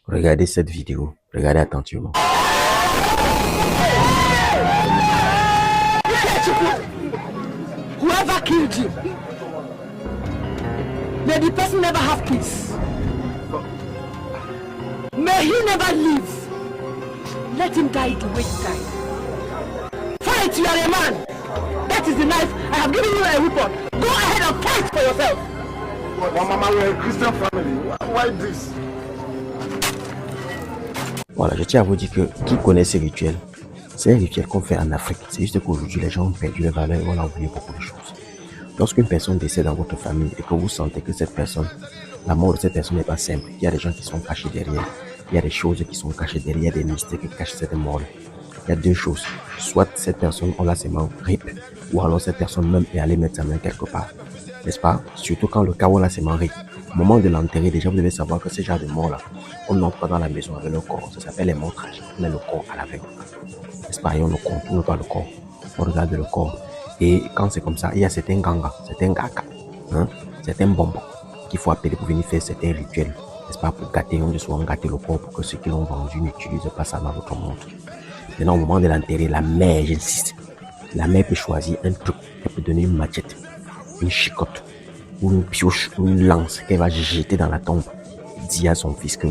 Regardez cette vidéo. Regardez attentivement. Whoever killed you, may the person never have peace. May he never live. Let him die the way he died. Fight, you are a man. That is the knife. I have given you a weapon. Go ahead and fight for yourself. Well, Mama, we're a Christian family. Why this? Voilà, je tiens à vous dire que qui connaît ces rituels, c'est un rituel qu'on fait en Afrique. C'est juste qu'aujourd'hui, les gens ont perdu les valeurs et on a oublié beaucoup de choses. Lorsqu'une personne décède dans votre famille et que vous sentez que cette personne, la mort de cette personne n'est pas simple, il y a des gens qui sont cachés derrière, il y a des choses qui sont cachées derrière, il y a des mystères qui cachent cette mort-là. Il y a deux choses. Soit cette personne, on l'a seulement rip, ou alors cette personne même est allée mettre sa main quelque part. N'est-ce pas? Surtout quand le cas où on l'a seulement rip. Au moment de l'enterrer, déjà vous devez savoir que ce genre de mort-là, on n'entre pas dans la maison avec le corps. Ça s'appelle les morts tragiques. On met le corps à l'aveugle. N'est-ce pas? Et on ne contourne pas le corps. On regarde le corps. Et quand c'est comme ça, il y a certains gangas, certains gakas, certains bonbons qu'il faut appeler pour venir faire certains rituels. N'est-ce pas? Pour gâter, on dit souvent gâter le corps pour que ceux qui l'ont vendu n'utilisent pas ça dans votre monde. Maintenant, au moment de l'enterrer, la mère, j'insiste, la mère peut choisir un truc. Elle peut donner une machette, une chicotte, ou une pioche, ou une lance qu'elle va jeter dans la tombe. Dit à son fils que,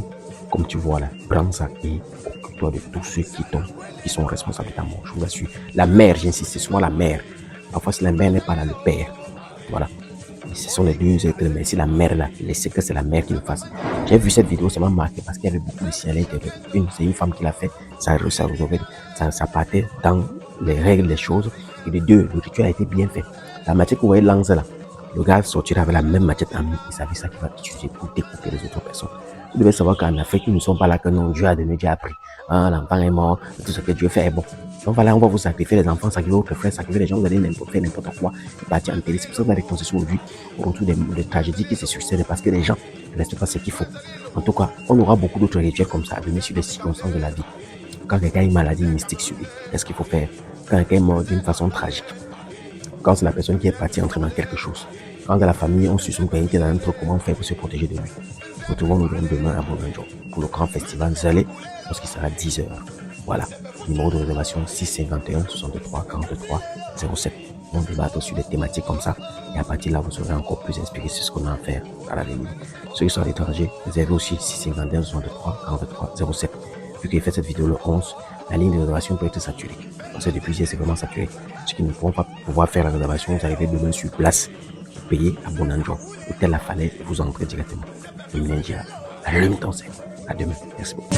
comme tu vois là, prends ça et occupe-toi de tous ceux qui sont responsables de ta mort. Je vous assure. La mère, j'insiste, c'est souvent la mère. Parfois, si la mère n'est pas là, le père. Voilà. Et ce sont les deux êtres, mais si la mère là, laissez que c'est la mère qui le fasse. J'ai vu cette vidéo, ça m'a marqué parce qu'il y avait beaucoup de signes à l'intérieur. C'est une femme qui l'a fait, ça partait dans les règles des choses. Et les deux, le rituel a été bien fait. La machette que vous voyez lance là, le gars sortira avec la même machette en main. Il savait ça qu'il va utiliser pour découper les autres personnes. Vous devez savoir qu'en Afrique, nous ne sommes pas là que non, Dieu a donné, Dieu a pris. L'enfant est mort, tout ce que Dieu fait est bon. Donc voilà, on va vous sacrifier les enfants, sacrifier votre frère, sacrifier les gens, vous allez faire n'importe quoi, partir en télé. C'est pour ça que vous avez concession aujourd'hui, au retour des tragédies qui se succèdent, parce que les gens ne restent pas ce qu'il faut. En tout cas, on aura beaucoup d'autres rituels comme ça à donner sur les circonstances de la vie. Quand quelqu'un a une maladie mystique sur lui, qu'est-ce qu'il faut faire? Quand quelqu'un est mort d'une façon tragique, quand c'est la personne qui est partie entrer dans quelque chose, quand dans la famille on suit son pays qui est dans un truc, comment faire pour se protéger de lui? Retrouvons-nous demain à Bonanjo pour le grand festival Zalé, lorsqu'il sera 10h. Voilà, numéro de réservation 651 63 43 07. On débat sur des thématiques comme ça et à partir de là vous serez encore plus inspiré sur ce qu'on a à faire à la ligne. Ceux qui sont à l'étranger, réservez aussi 651 63 43 07. Vu qu'il fait cette vidéo le 11, la ligne de réservation peut être saturée. Parce que depuis hier, c'est vraiment saturé. Ceux qui ne pourront pas pouvoir faire la réservation, vous arrivez demain sur place, vous payez à Bonanjo, hôtel La Falaise, et vous entrez directement. Et Ninja, allume ton cerveau. À demain. Merci beaucoup.